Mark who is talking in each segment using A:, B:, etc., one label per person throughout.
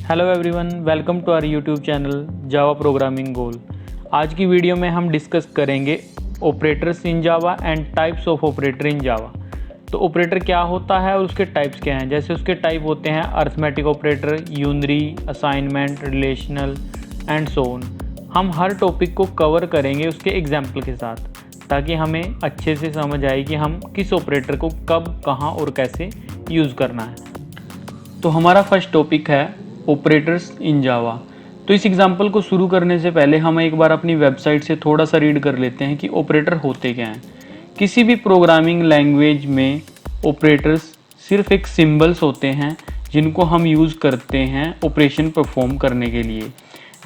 A: Hello everyone, welcome to our YouTube channel Java programming goal. आज की video में हम डिस्कस करेंगे operators in Java and types of operator in Java. तो operator क्या होता है और उसके टाइप्स क्या हैं। जैसे उसके टाइप होते हैं arithmetic operator, unary, assignment, relational and so on. हम हर टॉपिक को कवर करेंगे उसके एग्जाम्पल के साथ, ताकि हमें अच्छे से समझ आए कि हम किस ऑपरेटर को कब, कहाँ और कैसे यूज़ करना है। तो हमारा फर्स्ट टॉपिक है ऑपरेटर्स इन जावा। तो इस एग्जांपल को शुरू करने से पहले हम एक बार अपनी वेबसाइट से थोड़ा सा रीड कर लेते हैं कि ऑपरेटर होते क्या हैं। किसी भी प्रोग्रामिंग लैंग्वेज में ऑपरेटर्स सिर्फ एक सिंबल्स होते हैं जिनको हम यूज़ करते हैं ऑपरेशन परफॉर्म करने के लिए।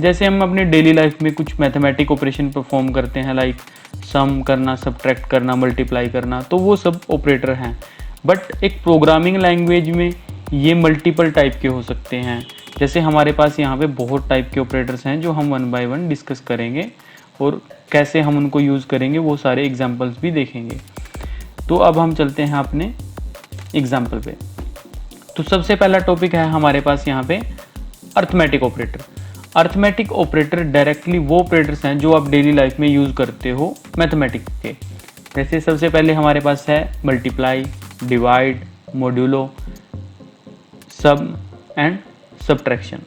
A: जैसे हम अपने डेली लाइफ में कुछ मैथमेटिक ऑपरेशन परफॉर्म करते हैं, लाइक सम करना, सब्ट्रैक्ट करना, मल्टीप्लाई करना, तो वो सब ऑपरेटर हैं। बट एक प्रोग्रामिंग लैंग्वेज में ये मल्टीपल टाइप के हो सकते हैं। जैसे हमारे पास यहाँ पे बहुत टाइप के ऑपरेटर्स हैं जो हम वन बाय वन डिस्कस करेंगे और कैसे हम उनको यूज़ करेंगे वो सारे एग्जांपल्स भी देखेंगे। तो अब हम चलते हैं अपने एग्जांपल पे। तो सबसे पहला टॉपिक है हमारे पास यहाँ पे arithmetic operator. Arithmetic operator directly वो ऑपरेटर्स हैं जो आप डेली लाइफ में यूज़ करते हो मैथमेटिक्स के। जैसे सबसे पहले हमारे पास है मल्टीप्लाई, डिवाइड, मॉड्यूलो, सब एंड सब्ट्रैक्शन।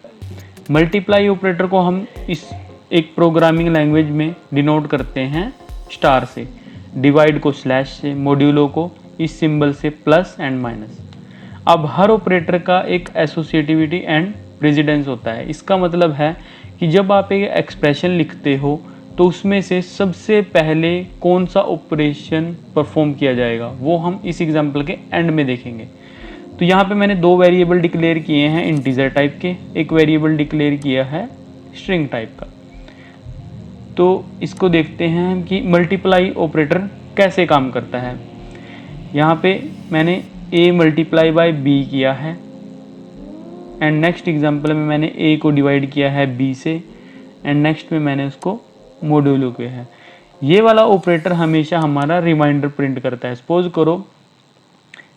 A: मल्टीप्लाई ऑपरेटर को हम इस एक प्रोग्रामिंग लैंग्वेज में डिनोट करते हैं स्टार से, डिवाइड को स्लैश से, मॉड्यूलो को इस सिंबल से प्लस एंड माइनस। अब हर ऑपरेटर का एक एसोसिएटिविटी एंड प्रेसिडेंस होता है। इसका मतलब है कि जब आप एक एक्सप्रेशन लिखते हो तो उसमें से सबसे पहले कौन सा ऑपरेशन परफॉर्म किया जाएगा वो हम इस एग्जाम्पल के एंड में देखेंगे। तो यहाँ पे मैंने दो वेरिएबल डिक्लेयर किए हैं इंटीजर टाइप के, एक वेरिएबल डिक्लेयर किया है स्ट्रिंग टाइप का। तो इसको देखते हैं कि मल्टीप्लाई ऑपरेटर कैसे काम करता है। यहाँ पे मैंने a मल्टीप्लाई बाय b किया है एंड नेक्स्ट एग्जांपल में मैंने a को डिवाइड किया है b से एंड नेक्स्ट में मैंने उसको मॉड्यूलो किया है। ये वाला ऑपरेटर हमेशा हमारा रिमाइंडर प्रिंट करता है। सपोज करो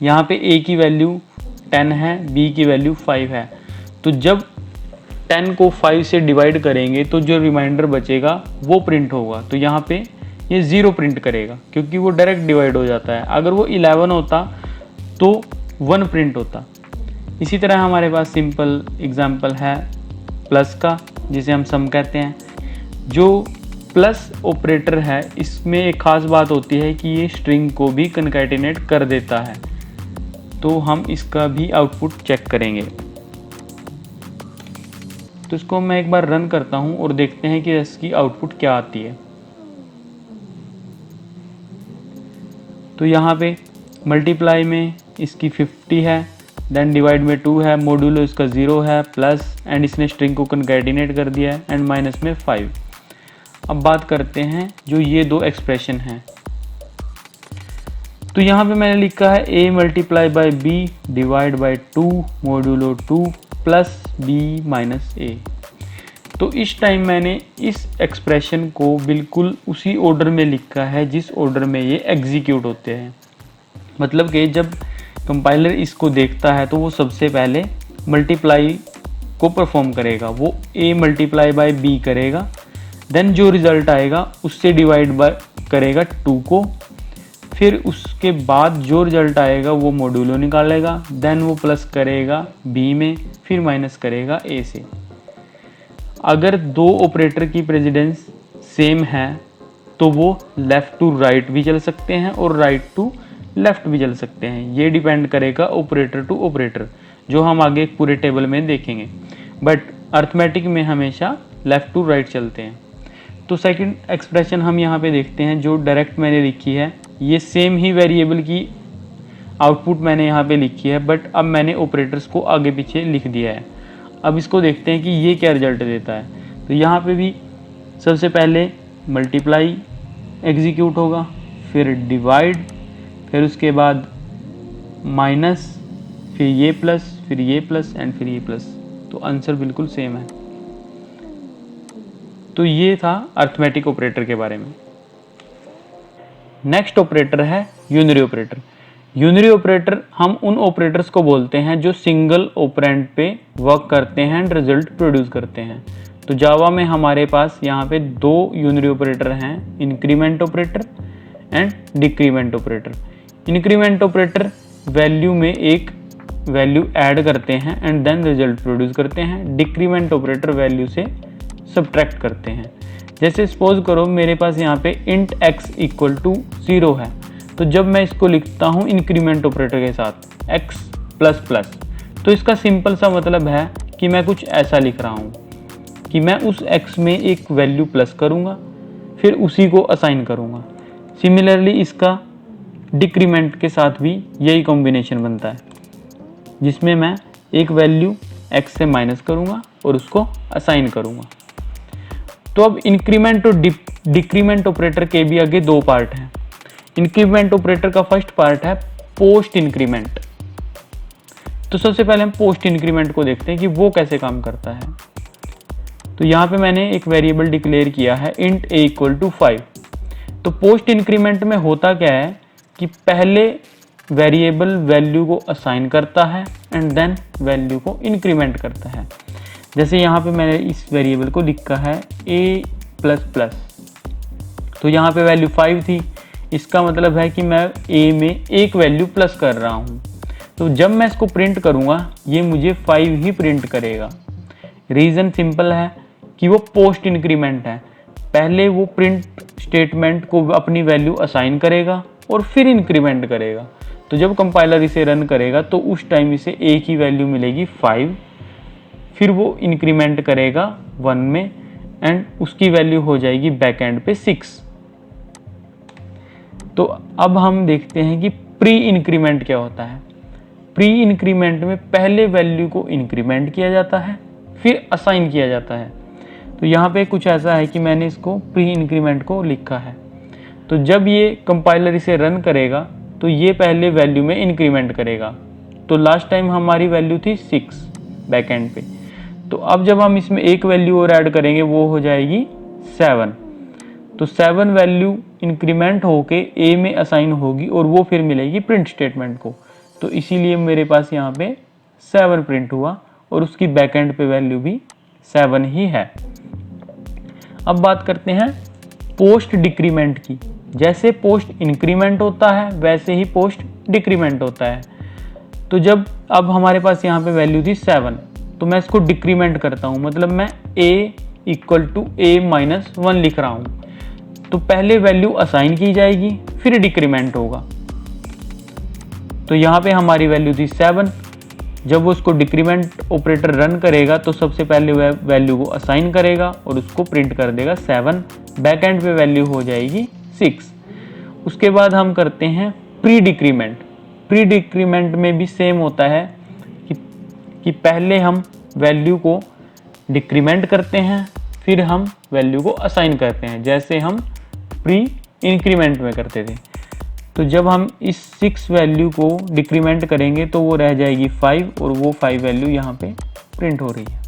A: यहाँ पे a की वैल्यू 10 है, b की वैल्यू 5 है, तो जब 10 को 5 से डिवाइड करेंगे तो जो रिमाइंडर बचेगा वो प्रिंट होगा। तो यहाँ पे ये 0 प्रिंट करेगा क्योंकि वो डायरेक्ट डिवाइड हो जाता है। अगर वो 11 होता तो 1 प्रिंट होता। इसी तरह हमारे पास सिंपल एग्जाम्पल है प्लस का, जिसे हम सम कहते हैं। जो प्लस ऑपरेटर है इसमें एक खास बात होती है कि ये स्ट्रिंग को भी कनकैटिनेट कर देता है। तो हम इसका भी आउटपुट चेक करेंगे। तो इसको मैं एक बार रन करता हूं और देखते हैं कि इसकी आउटपुट क्या आती है। तो यहाँ पे मल्टीप्लाई में इसकी 50 है, देन डिवाइड में 2 है, मॉड्यूलो इसका 0 है, प्लस एंड इसने स्ट्रिंग को कनकैटिनेट कर दिया है एंड माइनस में 5। अब बात करते हैं जो ये दो एक्सप्रेशन हैं। तो यहाँ पे मैंने लिखा है a multiply by b divide by 2 modulo 2 plus b minus a। तो इस टाइम मैंने इस एक्सप्रेशन को बिल्कुल उसी ऑर्डर में लिखा है जिस ऑर्डर में ये एग्जीक्यूट होते हैं। मतलब कि जब कंपाइलर इसको देखता है तो वो सबसे पहले मल्टीप्लाई को परफॉर्म करेगा, वो a मल्टीप्लाई बाय b करेगा, देन जो रिजल्ट आएगा उससे डिवाइड बाय करेगा 2 को, फिर उसके बाद जो रिजल्ट आएगा वो मॉड्यूलो निकालेगा, देन वो प्लस करेगा b में, फिर माइनस करेगा a से। अगर दो ऑपरेटर की प्रेसिडेंस सेम है तो वो लेफ़्ट टू राइट भी चल सकते हैं और राइट टू लेफ़्ट भी चल सकते हैं। ये डिपेंड करेगा ऑपरेटर टू ऑपरेटर, जो हम आगे पूरे टेबल में देखेंगे। बट अरिथमेटिक में हमेशा लेफ़्ट टू राइट चलते हैं। तो सेकंड एक्सप्रेशन हम यहाँ पे देखते हैं जो डायरेक्ट मैंने लिखी है। ये सेम ही वेरिएबल की आउटपुट मैंने यहाँ पे लिखी है, बट अब मैंने ऑपरेटर्स को आगे पीछे लिख दिया है। अब इसको देखते हैं कि ये क्या रिजल्ट देता है। तो यहाँ पे भी सबसे पहले मल्टीप्लाई एग्जीक्यूट होगा, फिर डिवाइड, फिर उसके बाद माइनस, फिर ये प्लस, फिर ये प्लस एंड फिर ये प्लस। तो आंसर बिल्कुल सेम है। तो ये था अरिथमेटिक ऑपरेटर के बारे में। नेक्स्ट ऑपरेटर है यूनरी ऑपरेटर। यूनरी ऑपरेटर हम उन ऑपरेटर्स को बोलते हैं जो सिंगल ऑपरेंड पे वर्क करते हैं एंड रिजल्ट प्रोड्यूस करते हैं। तो जावा में हमारे पास यहाँ पे दो यूनरी ऑपरेटर हैं, increment operator and decrement operator. Increment operator value में एक वैल्यू ऐड करते हैं एंड देन रिजल्ट प्रोड्यूस करते हैं। डिक्रीमेंट ऑपरेटर वैल्यू से सब्ट्रैक्ट करते हैं। जैसे सपोज करो मेरे पास यहाँ पे इंट x इक्वल टू 0 है, तो जब मैं इसको लिखता हूँ इंक्रीमेंट ऑपरेटर के साथ x प्लस प्लस, तो इसका सिंपल सा मतलब है कि मैं कुछ ऐसा लिख रहा हूँ कि मैं उस x में एक वैल्यू प्लस करूँगा, फिर उसी को असाइन करूँगा। सिमिलरली इसका डिक्रीमेंट के साथ भी यही कॉम्बिनेशन बनता है, जिसमें मैं एक वैल्यू x से माइनस करूँगा और उसको असाइन करूँगा। तो अब इंक्रीमेंट और डिक्रीमेंट ऑपरेटर के भी आगे दो पार्ट हैं। इंक्रीमेंट ऑपरेटर का फर्स्ट पार्ट है पोस्ट इंक्रीमेंट। तो सबसे पहले हम पोस्ट इंक्रीमेंट को देखते हैं कि वो कैसे काम करता है। तो यहाँ पे मैंने एक वेरिएबल डिक्लेयर किया है इंट a इक्वल टू 5। तो पोस्ट इंक्रीमेंट में होता क्या है कि पहले वेरिएबल वैल्यू को असाइन करता है एंड देन वैल्यू को इंक्रीमेंट करता है। जैसे यहाँ पे मैंने इस वेरिएबल को लिखा है a प्लस प्लस, तो यहाँ पे वैल्यू 5 थी, इसका मतलब है कि मैं a में एक वैल्यू प्लस कर रहा हूँ। तो जब मैं इसको प्रिंट करूँगा ये मुझे 5 ही प्रिंट करेगा। रीज़न सिंपल है कि वो पोस्ट इंक्रीमेंट है, पहले वो प्रिंट स्टेटमेंट को अपनी वैल्यू असाइन करेगा और फिर इंक्रीमेंट करेगा। तो जब कंपाइलर इसे रन करेगा तो उस टाइम इसे a की वैल्यू मिलेगी 5, फिर वो इंक्रीमेंट करेगा 1 में एंड उसकी वैल्यू हो जाएगी बैक एंड पे 6। तो अब हम देखते हैं कि प्री इंक्रीमेंट क्या होता है। प्री इंक्रीमेंट में पहले वैल्यू को इंक्रीमेंट किया जाता है फिर असाइन किया जाता है। तो यहाँ पे कुछ ऐसा है कि मैंने इसको प्री इंक्रीमेंट को लिखा है। तो जब ये कंपाइलर इसे रन करेगा तो ये पहले वैल्यू में इंक्रीमेंट करेगा। तो लास्ट टाइम हमारी वैल्यू थी 6 बैक एंड पे, तो अब जब हम इसमें एक वैल्यू और ऐड करेंगे वो हो जाएगी 7। तो 7 वैल्यू इंक्रीमेंट होके a में असाइन होगी और वो फिर मिलेगी प्रिंट स्टेटमेंट को। तो इसीलिए मेरे पास यहाँ पे 7 प्रिंट हुआ और उसकी बैक एंड पे वैल्यू भी 7 ही है। अब बात करते हैं पोस्ट डिक्रीमेंट की। जैसे पोस्ट इंक्रीमेंट होता है वैसे ही पोस्ट डिक्रीमेंट होता है। तो जब अब हमारे पास यहाँ पे वैल्यू थी 7, तो मैं इसको डिक्रीमेंट करता हूँ, मतलब मैं a equal to a minus 1 लिख रहा हूँ। तो पहले वैल्यू असाइन की जाएगी फिर डिक्रीमेंट होगा। तो यहाँ पे हमारी वैल्यू थी 7, जब वो उसको डिक्रीमेंट ऑपरेटर रन करेगा तो सबसे पहले वह वैल्यू को असाइन करेगा और उसको प्रिंट कर देगा 7, बैक एंड पे वैल्यू हो जाएगी 6। उसके बाद हम करते हैं प्री डिक्रीमेंट। प्री डिक्रीमेंट में भी सेम होता है कि पहले हम वैल्यू को डिक्रीमेंट करते हैं फिर हम वैल्यू को असाइन करते हैं, जैसे हम प्री इंक्रीमेंट में करते थे। तो जब हम इस 6 वैल्यू को डिक्रीमेंट करेंगे तो वो रह जाएगी 5 और वो 5 वैल्यू यहाँ पे प्रिंट हो रही है।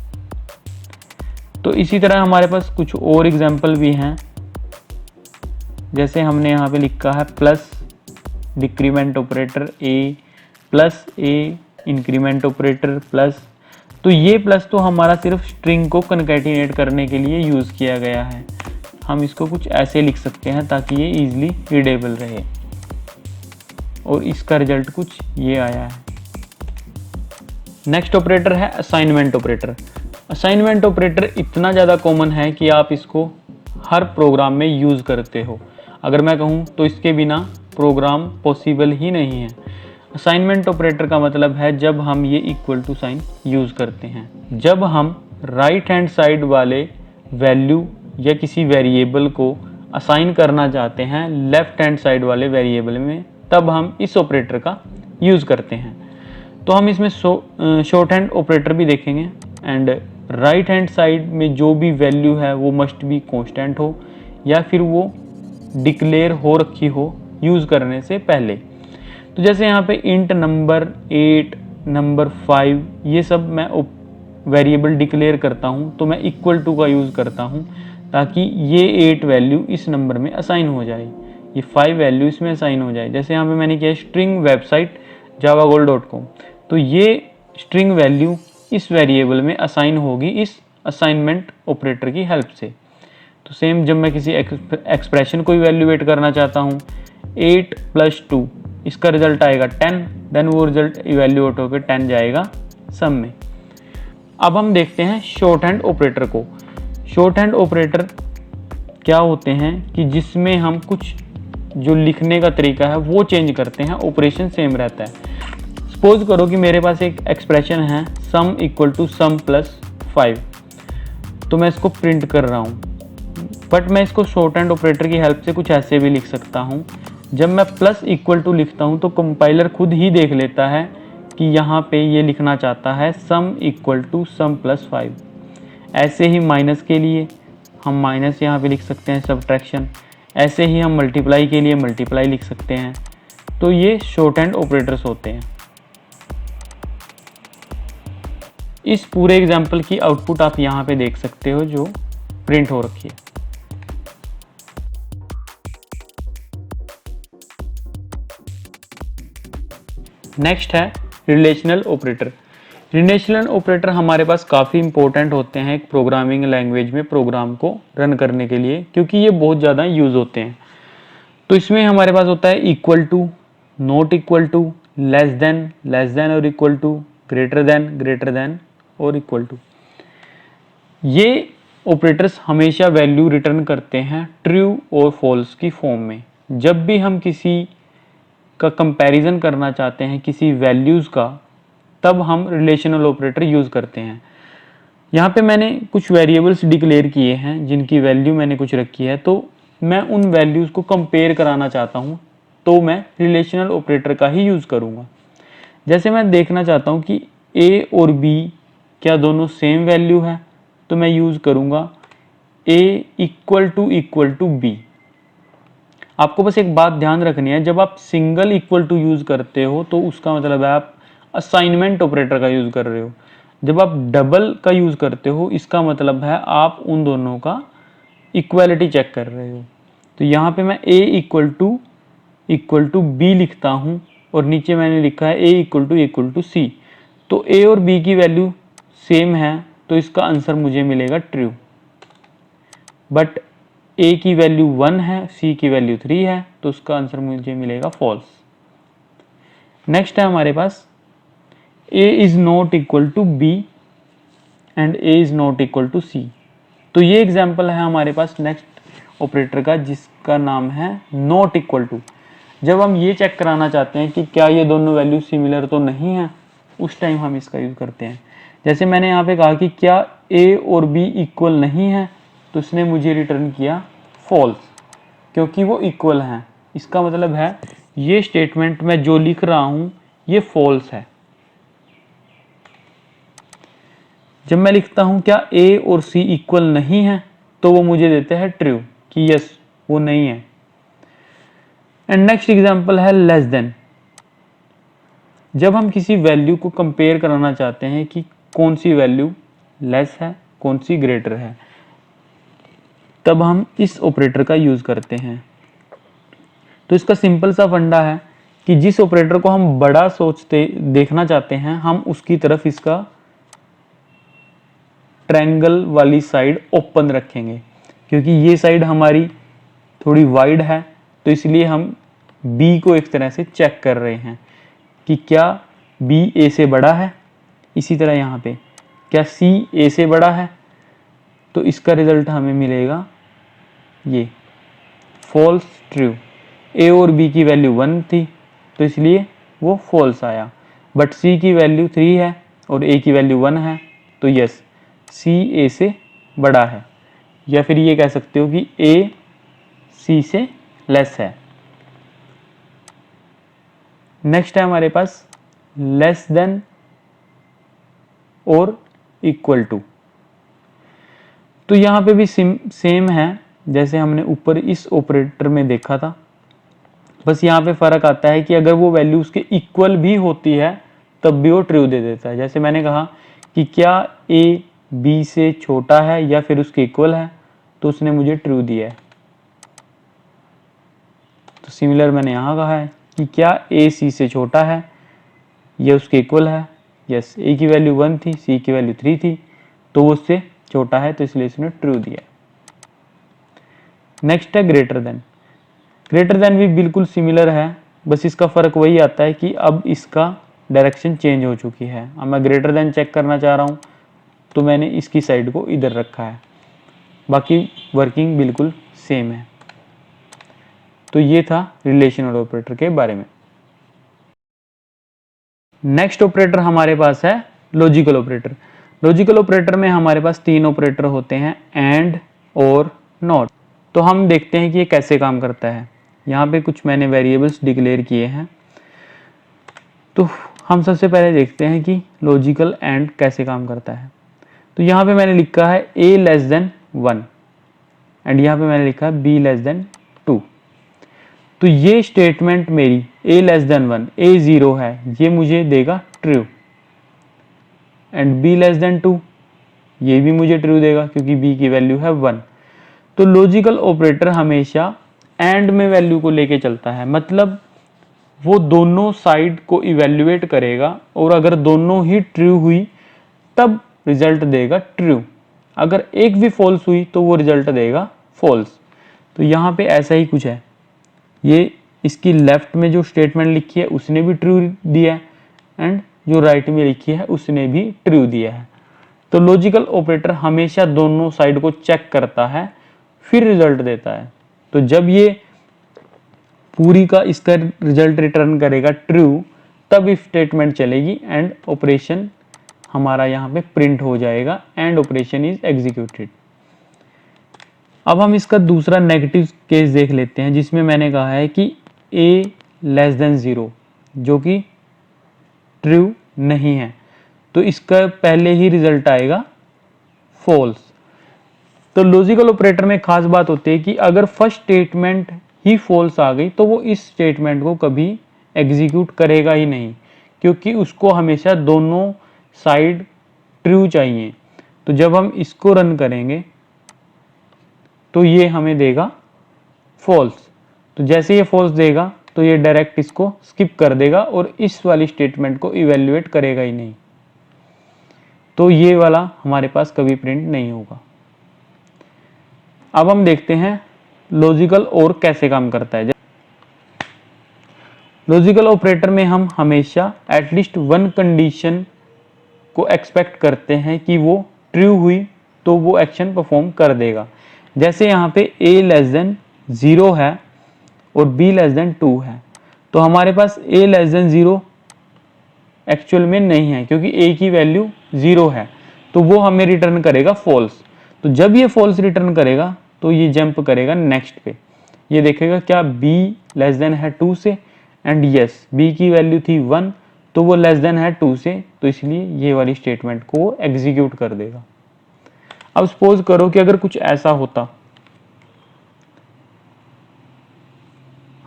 A: तो इसी तरह हमारे पास कुछ और एग्जांपल भी हैं। जैसे हमने यहाँ पे लिखा है plus decrement operator a plus a increment operator plus. तो ये प्लस तो हमारा सिर्फ स्ट्रिंग को कनकैटिनेट करने के लिए यूज़ किया गया है। हम इसको कुछ ऐसे लिख सकते हैं ताकि ये इजीली रीडेबल रहे, और इसका रिजल्ट कुछ ये आया है। नेक्स्ट ऑपरेटर है असाइनमेंट ऑपरेटर। असाइनमेंट ऑपरेटर इतना ज़्यादा कॉमन है कि आप इसको हर प्रोग्राम में यूज़ करते हो। अगर मैं कहूँ तो इसके बिना प्रोग्राम पॉसिबल ही नहीं है। असाइनमेंट ऑपरेटर का मतलब है जब हम ये इक्वल टू साइन यूज़ करते हैं, जब हम राइट हैंड साइड वाले वैल्यू या किसी वेरिएबल को असाइन करना चाहते हैं लेफ्ट हैंड साइड वाले वेरिएबल में, तब हम इस ऑपरेटर का यूज़ करते हैं। तो हम इसमें शॉर्ट हैंड ऑपरेटर भी देखेंगे एंड राइट हैंड साइड में जो भी वैल्यू है वो मस्ट बी कांस्टेंट हो या फिर वो डिक्लेयर हो रखी हो यूज़ करने से पहले। तो जैसे यहाँ पे इंट नंबर 8 नंबर 5 ये सब मैं वेरिएबल डिक्लेयर करता हूँ, तो मैं इक्वल टू का यूज़ करता हूँ ताकि ये 8 वैल्यू इस नंबर में असाइन हो जाए। ये 5 वैल्यू इसमें असाइन हो जाए। जैसे यहाँ पे मैंने किया स्ट्रिंग वेबसाइट javagoal.com, तो ये स्ट्रिंग वैल्यू इस वेरिएबल में असाइन होगी इस असाइनमेंट ऑपरेटर की हेल्प से। तो सेम जब मैं किसी एक्सप्रेशन को इवैल्यूएट करना चाहता हूँ, 8 + 2 इसका रिजल्ट आएगा 10, देन वो रिजल्ट इवैल्यूएट होकर 10 जाएगा सम में। अब हम देखते हैं शॉर्ट हैंड ऑपरेटर को। शॉर्ट हैंड ऑपरेटर क्या होते हैं कि जिसमें हम कुछ जो लिखने का तरीका है वो चेंज करते हैं, ऑपरेशन सेम रहता है। सपोज करो कि मेरे पास एक एक्सप्रेशन है सम = सम + 5, तो मैं इसको प्रिंट कर रहा हूँ, बट मैं इसको शॉर्ट हैंड ऑपरेटर की हेल्प से कुछ ऐसे भी लिख सकता हूँ। जब मैं += लिखता हूँ तो कंपाइलर खुद ही देख लेता है कि यहाँ पे ये लिखना चाहता है सम = सम + 5। ऐसे ही माइनस के लिए हम माइनस यहाँ पे लिख सकते हैं, सब्ट्रैक्शन। ऐसे ही हम मल्टीप्लाई के लिए मल्टीप्लाई लिख सकते हैं। तो ये शॉर्ट हैंड ऑपरेटर्स होते हैं। इस पूरे एग्जाम्पल की आउटपुट आप यहाँ पे देख सकते हो जो प्रिंट हो रखी है। नेक्स्ट है रिलेशनल ऑपरेटर। रिलेशनल ऑपरेटर हमारे पास काफ़ी इंपॉर्टेंट होते हैं एक प्रोग्रामिंग लैंग्वेज में प्रोग्राम को रन करने के लिए, क्योंकि ये बहुत ज़्यादा यूज़ होते हैं। तो इसमें हमारे पास होता है equal to, not equal to, less than और इक्वल टू, ग्रेटर देन और इक्वल टू। ये ऑपरेटर्स हमेशा वैल्यू रिटर्न करते हैं ट्रू और फॉल्स की फॉर्म में। जब भी हम किसी का कंपैरिजन करना चाहते हैं किसी वैल्यूज़ का, तब हम रिलेशनल ऑपरेटर यूज़ करते हैं। यहाँ पे मैंने कुछ वेरिएबल्स डिक्लेयर किए हैं जिनकी वैल्यू मैंने कुछ रखी है, तो मैं उन वैल्यूज़ को कंपेयर कराना चाहता हूँ, तो मैं रिलेशनल ऑपरेटर का ही यूज़ करूँगा। जैसे मैं देखना चाहता हूँ कि ए और बी क्या दोनों सेम वैल्यू है, तो मैं यूज़ करूँगा ए इक्वल टू बी। आपको बस एक बात ध्यान रखनी है, जब आप सिंगल इक्वल टू यूज़ करते हो तो उसका मतलब है आप असाइनमेंट ऑपरेटर का यूज़ कर रहे हो। जब आप डबल का यूज़ करते हो इसका मतलब है आप उन दोनों का इक्वालिटी चेक कर रहे हो। तो यहाँ पे मैं a इक्वल टू बी लिखता हूँ और नीचे मैंने लिखा है a इक्वल टू सी। तो a और b की वैल्यू सेम है, तो इसका आंसर मुझे मिलेगा ट्रू। बट a की वैल्यू 1 है, c की वैल्यू 3 है, तो उसका आंसर मुझे मिलेगा फॉल्स। नेक्स्ट है हमारे पास a is not equal to b and a is not equal to c। तो ये एग्जाम्पल है हमारे पास नेक्स्ट ऑपरेटर का जिसका नाम है नॉट इक्वल टू। जब हम ये चेक कराना चाहते हैं कि क्या ये दोनों वैल्यू सिमिलर तो नहीं है, उस टाइम हम इसका यूज़ करते हैं। जैसे मैंने यहाँ पे कहा कि क्या a और b इक्वल नहीं है, तो इसने मुझे रिटर्न किया फॉल्स, क्योंकि वो इक्वल हैं। इसका मतलब है ये स्टेटमेंट मैं जो लिख रहा हूँ ये फॉल्स है। जब मैं लिखता हूँ क्या a और c इक्वल नहीं है, तो वो मुझे देता है ट्रू कि यस वो नहीं है। एंड नेक्स्ट एग्जांपल है लेस देन। जब हम किसी वैल्यू को कंपेयर कराना चाहते हैं कि कौन सी वैल्यू लेस है कौन सी ग्रेटर है, तब हम इस ऑपरेटर का यूज करते हैं। तो इसका सिंपल सा फंडा है कि जिस ऑपरेटर को हम बड़ा सोचते देखना चाहते हैं, हम उसकी तरफ इसका ट्रायंगल वाली साइड ओपन रखेंगे, क्योंकि ये साइड हमारी थोड़ी वाइड है, तो इसलिए हम b को एक तरह से चेक कर रहे हैं कि क्या b a से बड़ा है। इसी तरह यहाँ पे क्या c a से बड़ा है, तो इसका रिजल्ट हमें मिलेगा ये फॉल्स ट्रू। a और b की वैल्यू 1 थी, तो इसलिए वो फॉल्स आया। बट c की वैल्यू 3 है और a की वैल्यू 1 है, तो यस c a से बड़ा है। या फिर ये कह सकते हो कि a c से लेस है। नेक्स्ट है हमारे पास लेस देन और इक्वल टू। तो यहाँ पे भी सेम है जैसे हमने ऊपर इस ऑपरेटर में देखा था, बस यहाँ पे फर्क आता है कि अगर वो वैल्यू उसके इक्वल भी होती है तब भी वो ट्रू दे देता है। जैसे मैंने कहा कि क्या a b से छोटा है या फिर उसके इक्वल है, तो उसने मुझे ट्रू दिया है। तो सिमिलर मैंने यहाँ कहा है कि क्या ए सी से छोटा है, ये उसके इक्वल है। यस, ए की वैल्यू 1 थी, सी की वैल्यू 3 थी, तो वो उससे छोटा है, तो इसलिए इसने ट्रू दिया। नेक्स्ट है ग्रेटर देन। ग्रेटर देन भी बिल्कुल सिमिलर है, बस इसका फ़र्क वही आता है कि अब इसका डायरेक्शन चेंज हो चुकी है। अब मैं ग्रेटर देन चेक करना चाह रहा हूँ तो मैंने इसकी साइड को इधर रखा है, बाकी वर्किंग बिल्कुल सेम है। तो ये था रिलेशनल ऑपरेटर के बारे में। नेक्स्ट ऑपरेटर हमारे पास है लॉजिकल ऑपरेटर। लॉजिकल ऑपरेटर में हमारे पास 3 ऑपरेटर होते हैं, एंड, और, नॉट। तो हम देखते हैं कि ये कैसे काम करता है। यहाँ पे कुछ मैंने वेरिएबल्स डिक्लेयर किए हैं। तो हम सबसे पहले देखते हैं कि लॉजिकल एंड कैसे काम करता है। तो यहाँ पे मैंने लिखा है a लेस देन 1 एंड यहाँ पे मैंने लिखा है b लेस देन 2। तो ये स्टेटमेंट मेरी a लेस देन 1, a 0 है, ये मुझे देगा true, and b less than 2 ये भी मुझे ट्रू देगा क्योंकि b की वैल्यू है 1। तो लॉजिकल ऑपरेटर हमेशा एंड में वैल्यू को लेके चलता है, मतलब वो दोनों साइड को इवेल्युएट करेगा और अगर दोनों ही ट्रू हुई तब रिजल्ट देगा ट्रू, अगर एक भी फॉल्स हुई तो वो रिजल्ट देगा फॉल्स। तो यहाँ पे ऐसा ही कुछ है, ये इसकी लेफ्ट में जो स्टेटमेंट लिखी है उसने भी ट्रू दिया है एंड जो राइट में लिखी है उसने भी ट्रू दिया है। तो लॉजिकल ऑपरेटर हमेशा दोनों साइड को चेक करता है फिर रिजल्ट देता है। तो जब ये पूरी का इसका रिजल्ट रिटर्न करेगा ट्रू, तब इफ स्टेटमेंट चलेगी एंड ऑपरेशन हमारा यहाँ पे प्रिंट हो जाएगा एंड ऑपरेशन इज एग्जीक्यूटेड। अब हम इसका दूसरा नेगेटिव केस देख लेते हैं जिसमें मैंने कहा है कि a लेस देन 0 जो कि ट्रू नहीं है, तो इसका पहले ही रिजल्ट आएगा फॉल्स। तो लॉजिकल ऑपरेटर में खास बात होती है कि अगर फर्स्ट स्टेटमेंट ही फॉल्स आ गई तो वो इस स्टेटमेंट को कभी एग्जीक्यूट करेगा ही नहीं, क्योंकि उसको हमेशा दोनों साइड ट्रू चाहिए। तो जब हम इसको रन करेंगे तो ये हमें देगा फॉल्स। तो जैसे ये फॉल्स देगा तो ये डायरेक्ट इसको स्किप कर देगा और इस वाली स्टेटमेंट को इवेल्युएट करेगा ही नहीं, तो ये वाला हमारे पास कभी प्रिंट नहीं होगा। अब हम देखते हैं लॉजिकल और कैसे काम करता है। लॉजिकल ऑपरेटर में हम हमेशा एटलीस्ट 1 कंडीशन को एक्सपेक्ट करते हैं कि वो ट्रू हुई तो वो एक्शन परफॉर्म कर देगा। जैसे यहाँ पे a लेस देन 0 है और b लेस देन 2 है, तो हमारे पास a लेस देन 0 एक्चुअल में नहीं है क्योंकि a की वैल्यू 0 है, तो वो हमें रिटर्न करेगा फॉल्स। तो जब ये फॉल्स रिटर्न करेगा तो ये जंप करेगा नेक्स्ट पे, ये देखेगा क्या b लेस देन है 2 से, एंड यस b की वैल्यू थी 1 तो वो लेस देन है 2 से, तो इसलिए ये वाली स्टेटमेंट को एग्जीक्यूट कर देगा। अब सपोज करो कि अगर कुछ ऐसा होता,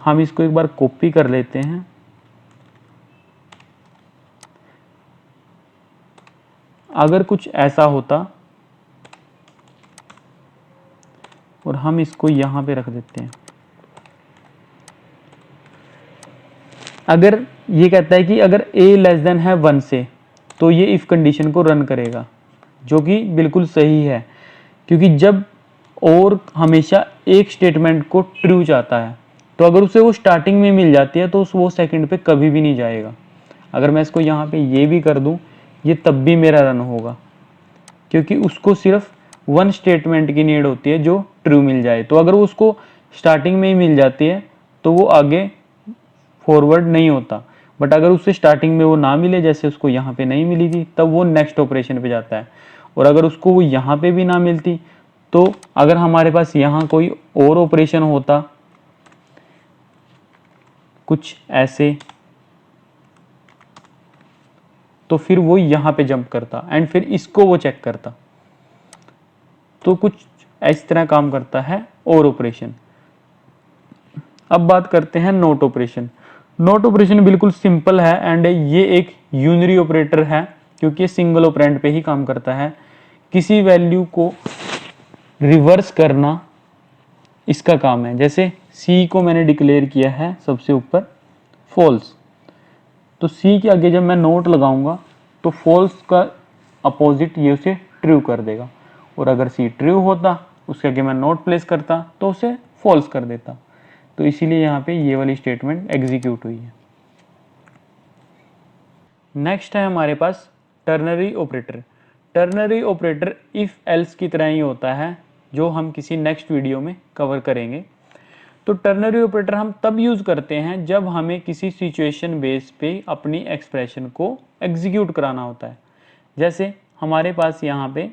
A: हम इसको एक बार कॉपी कर लेते हैं, अगर कुछ ऐसा होता और हम इसको यहां पे रख देते हैं, अगर ये कहता है कि अगर a लेस देन है 1 से तो ये इफ कंडीशन को रन करेगा, जो कि बिल्कुल सही है क्योंकि जब और हमेशा एक स्टेटमेंट को ट्रू चाहता है, तो अगर उसे वो स्टार्टिंग में मिल जाती है तो वो सेकंड पे कभी भी नहीं जाएगा। अगर मैं इसको यहाँ पे ये भी कर दूं, ये तब भी मेरा रन होगा क्योंकि उसको सिर्फ 1 स्टेटमेंट की नीड होती है जो ट्रू मिल जाए। तो अगर वो उसको स्टार्टिंग में ही मिल जाती है तो वो आगे फॉरवर्ड नहीं होता, बट अगर उससे स्टार्टिंग में वो ना मिले, जैसे उसको यहाँ पे नहीं मिली थी, तब वो नेक्स्ट ऑपरेशन पे जाता है। और अगर उसको वो यहाँ पे भी ना मिलती तो अगर हमारे पास यहाँ कोई और ऑपरेशन होता कुछ ऐसे, तो फिर वो यहाँ पे जंप करता एंड फिर इसको वो चेक करता। तो कुछ इस तरह काम करता है और ऑपरेशन। अब बात करते हैं नोट ऑपरेशन। नोट ऑपरेशन बिल्कुल सिंपल है एंड ये एक यूनरी ऑपरेटर है क्योंकि सिंगल ऑपरेंड पे ही काम करता है। किसी वैल्यू को रिवर्स करना इसका काम है। जैसे सी को मैंने डिक्लेयर किया है सबसे ऊपर फॉल्स, तो सी के आगे जब मैं नोट लगाऊंगा तो फॉल्स का अपोजिट ये उसे ट्रू कर देगा, और अगर सी ट्रू होता उसके आगे मैं नोट प्लेस करता तो उसे फॉल्स कर देता। तो इसीलिए यहाँ पे ये वाली स्टेटमेंट एग्जीक्यूट हुई है। नेक्स्ट है हमारे पास ternary operator. Ternary operator if else की तरह ही होता है, जो हम किसी नेक्स्ट वीडियो में कवर करेंगे। तो टर्नरी ऑपरेटर हम तब यूज़ करते हैं जब हमें किसी सिचुएशन बेस पे अपनी एक्सप्रेशन को एग्जीक्यूट कराना होता है। जैसे हमारे पास यहाँ पे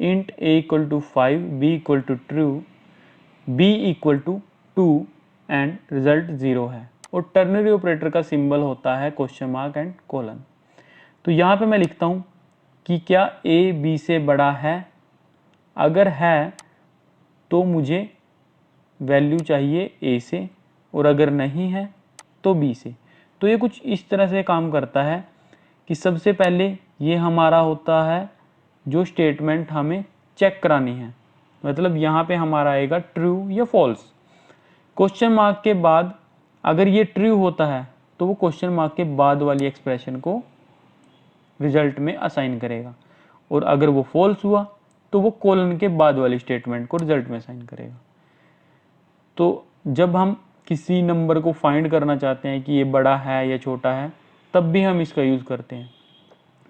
A: int a equal to 5, b equal to true, b equal to 2 and result 0 है, और टर्नरी ऑपरेटर का सिंबल होता है क्वेश्चन मार्क एंड कोलन। तो यहाँ पे मैं लिखता हूँ कि क्या a b से बड़ा है, अगर है तो मुझे वैल्यू चाहिए a से, और अगर नहीं है तो b से। तो ये कुछ इस तरह से काम करता है कि सबसे पहले ये हमारा होता है जो स्टेटमेंट हमें चेक करानी है, मतलब यहाँ पे हमारा आएगा ट्रू या फॉल्स। क्वेश्चन मार्क के बाद अगर ये ट्रू होता है तो वो क्वेश्चन मार्क के बाद वाली एक्सप्रेशन को रिजल्ट में असाइन करेगा, और अगर वो फॉल्स हुआ तो वो कोलन के बाद वाली स्टेटमेंट को रिजल्ट में असाइन करेगा। तो जब हम किसी नंबर को फाइंड करना चाहते हैं कि ये बड़ा है या छोटा है, तब भी हम इसका यूज़ करते हैं।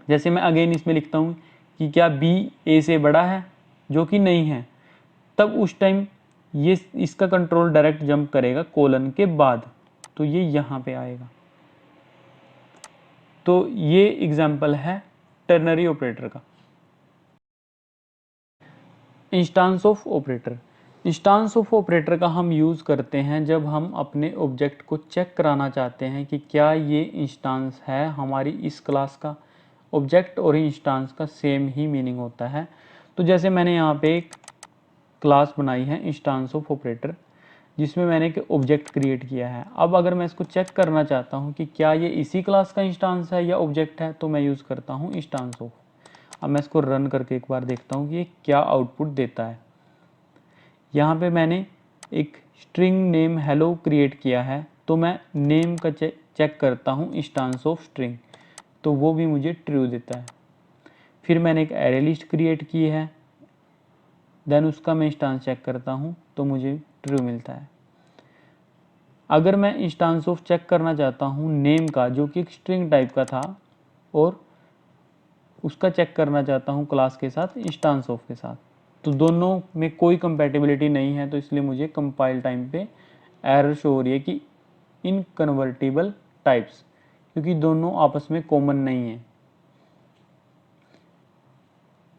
A: जैसे मैं अगेन इसमें लिखता हूँ कि क्या b a से बड़ा है, जो कि नहीं है, तब उस टाइम ये इसका कंट्रोल डायरेक्ट जंप करेगा कोलन के बाद, तो ये यहाँ पे आएगा। तो ये एग्जाम्पल है टर्नरी ऑपरेटर का। Instance of operator. Instance of operator का हम यूज़ करते हैं जब हम अपने ऑब्जेक्ट को चेक कराना चाहते हैं कि क्या ये इंस्टांस है हमारी इस क्लास का। ऑब्जेक्ट और इंस्टांस का सेम ही मीनिंग होता है। तो जैसे मैंने यहाँ पे एक क्लास बनाई है इंस्टांस ऑफ ऑपरेटर, जिसमें मैंने एक ऑब्जेक्ट क्रिएट किया है। अब अगर मैं इसको चेक करना चाहता हूँ कि क्या ये इसी क्लास का इंस्टांस है या ऑब्जेक्ट है, तो मैं यूज़ करता हूँ इंस्टांस ऑफ। अब मैं इसको रन करके एक बार देखता हूँ कि ये क्या आउटपुट देता है। यहाँ पे मैंने एक स्ट्रिंग नेम हेलो क्रिएट किया है, तो मैं नेम का चेक करता हूँ इंस्टांस ऑफ स्ट्रिंग, तो वो भी मुझे ट्रू देता है। फिर मैंने एक एरे लिस्ट क्रिएट की है, देन उसका मैं इंस्टांस चेक करता हूँ तो मुझे ट्रू मिलता है। अगर मैं इंस्टांस ऑफ चेक करना चाहता हूँ नेम का, जो कि एक स्ट्रिंग टाइप का था, और उसका चेक करना चाहता हूँ क्लास के साथ इंस्टांस ऑफ के साथ, तो दोनों में कोई कंपैटिबिलिटी नहीं है, तो इसलिए मुझे कंपाइल टाइम पे एरर शो हो रही है कि इनकन्वर्टिबल टाइप्स, क्योंकि दोनों आपस में कॉमन नहीं है।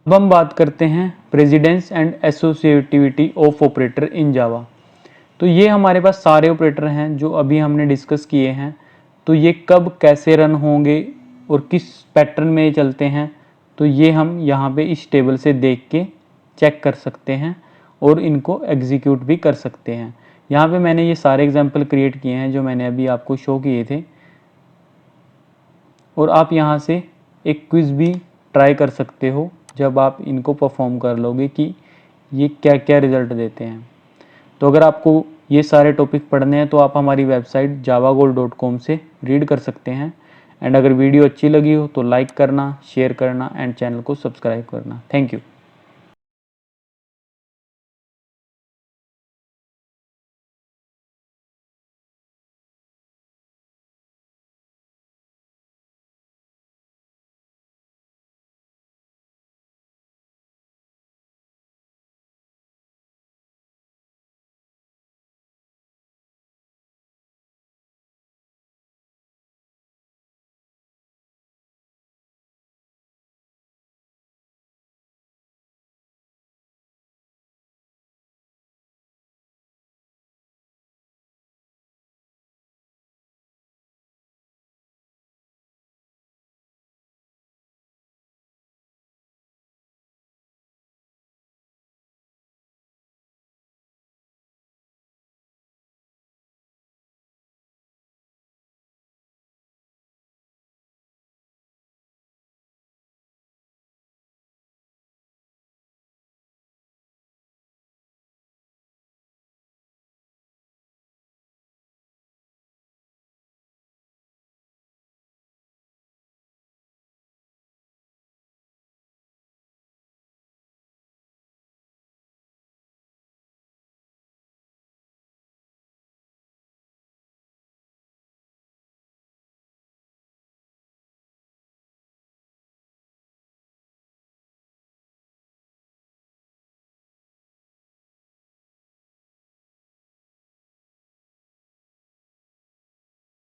A: अब हम बात करते हैं precedence and associativity of operator in Java. तो ये हमारे पास सारे ऑपरेटर हैं जो अभी हमने डिस्कस किए हैं। तो ये कब कैसे रन होंगे और किस पैटर्न में चलते हैं, तो ये हम यहाँ पे इस टेबल से देख के चेक कर सकते हैं और इनको एग्जीक्यूट भी कर सकते हैं। यहाँ पे मैंने ये सारे एग्जाम्पल क्रिएट किए हैं जो मैंने अभी आपको शो किए थे, और आप यहाँ से एक क्विज़ भी ट्राई कर सकते हो जब आप इनको परफॉर्म कर लोगे कि ये क्या क्या रिज़ल्ट देते हैं। तो अगर आपको ये सारे टॉपिक पढ़ने हैं तो आप हमारी वेबसाइट javagoal.com से रीड कर सकते हैं। एंड अगर वीडियो अच्छी लगी हो तो लाइक करना, शेयर करना एंड चैनल को सब्सक्राइब करना। Thank you.